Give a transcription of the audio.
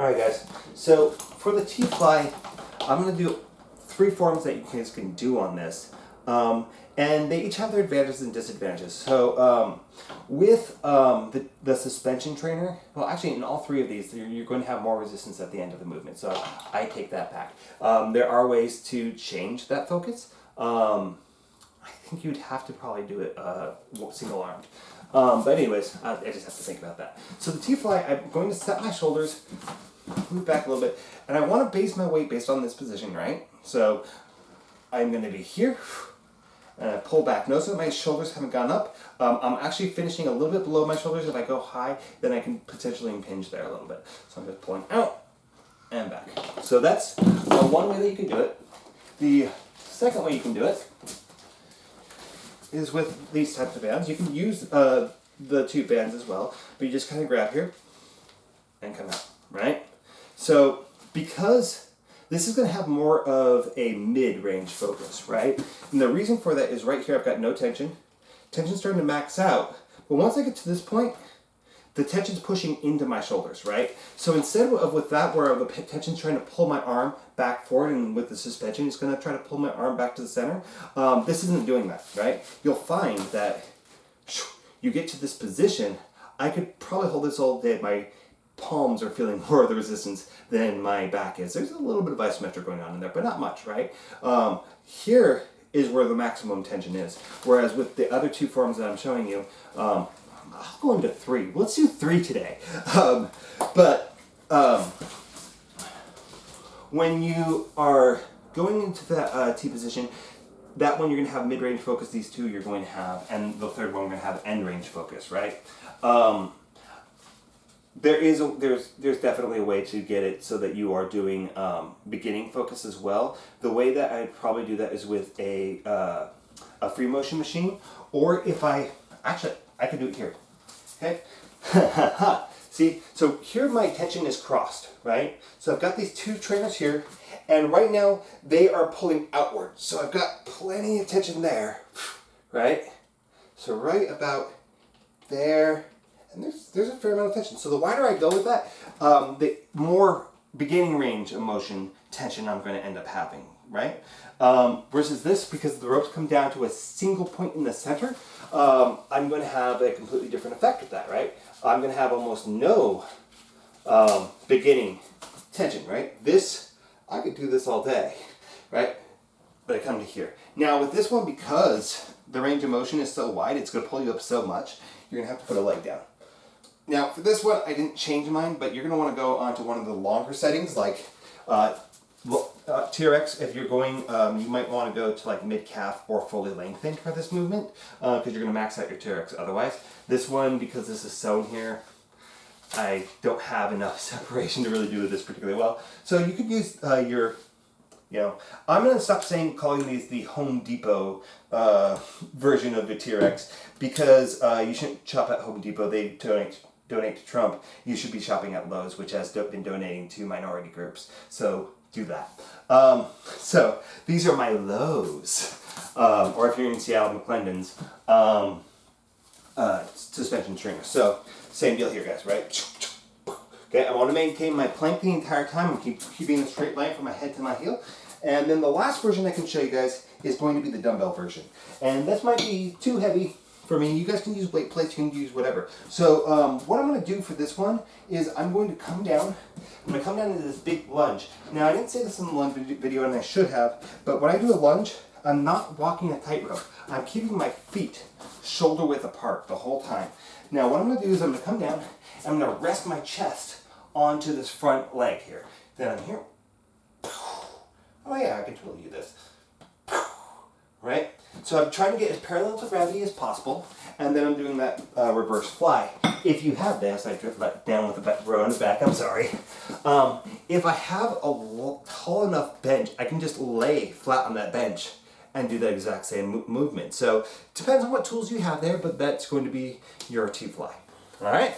Alright guys, so for the T-fly, I'm going to do 3 forms that you guys can do on this. And they each have their advantages and disadvantages. So with the suspension trainer, well actually in all 3 of these, you're going to have more resistance at the end of the movement. So I take that back. There are ways to change that focus. I think you'd have to probably do it single armed. But anyways, I just have to think about that. So the T-fly, I'm going to set my shoulders, move back a little bit, and I want to base my weight based on this position, right? So I'm going to be here, and I pull back. Notice that my shoulders haven't gone up. I'm actually finishing a little bit below my shoulders. If I go high, then I can potentially impinge there a little bit. So I'm just pulling out and back. So that's one way that you can do it. The second way you can do it is with these types of bands. You can use the 2 bands as well, but you just kind of grab here and come out, right? So because this is going to have more of a mid-range focus, right? And the reason for that is right here I've got no tension. Tension's starting to max out, but once I get to this point, the tension's pushing into my shoulders, right? So instead of with that where the tension's trying to pull my arm back forward, and with the suspension it's going to try to pull my arm back to the center, this isn't doing that, right? You'll find that you get to this position, I could probably hold this all day. My palms are feeling more of the resistance than my back is. There's a little bit of isometric going on in there, but not much, right? Here is where the maximum tension is. Whereas with the other 2 forms that I'm showing you, I'll go into 3. Let's do 3 today. When you are going into that T position, that one you're going to have mid-range focus, these 2 you're going to have, and the third one we're going to have end-range focus, right? There's definitely a way to get it so that you are doing beginning focus as well. The way that I'd probably do that is with a free motion machine, or if I can do it here. Okay, see, so here my tension is crossed, right? So I've got these 2 trainers here, and right now they are pulling outward. So I've got plenty of tension there, right? So right about there. And there's a fair amount of tension. So the wider I go with that, the more beginning range of motion tension I'm going to end up having, right? Versus this, because the ropes come down to a single point in the center, I'm going to have a completely different effect with that, right? I'm going to have almost no beginning tension, right? This, I could do this all day, right? But I come to here. Now with this one, because the range of motion is so wide, it's going to pull you up so much, you're going to have to put a leg down. Now, for this one, I didn't change mine, but you're going to want to go onto one of the longer settings, like TRX. If you're going, you might want to go to like mid-calf or fully lengthened for this movement, because you're going to max out your TRX otherwise. This one, because this is sewn here, I don't have enough separation to really do this particularly well. So you could use I'm going to stop calling these the Home Depot version of the TRX, because you shouldn't shop at Home Depot. They donate to Trump. You should be shopping at Lowe's, which has been donating to minority groups. So do that. So these are my Lowe's, or if you're in Seattle, McClendon's suspension trainers. So same deal here, guys, right? Okay, I want to maintain my plank the entire time. I'm keeping a straight line from my head to my heel. And then the last version I can show you guys is going to be the dumbbell version. And this might be too heavy for me. You guys can use weight plates, you can use whatever. So what I'm going to do for this one is I'm going to come down. I'm going to come down into this big lunge. Now I didn't say this in the lunge video, and I should have, but when I do a lunge, I'm not walking a tightrope. I'm keeping my feet shoulder width apart the whole time. Now what I'm going to do is I'm going to come down, and I'm going to rest my chest onto this front leg here. Then I'm here. Oh yeah, I can totally do this. Right? So I'm trying to get as parallel to gravity as possible, and then I'm doing that reverse fly. If you have this, I drift that down with the row on the back, I'm sorry. If I have a tall enough bench, I can just lay flat on that bench and do the exact same movement. So it depends on what tools you have there, but that's going to be your T-fly. All right?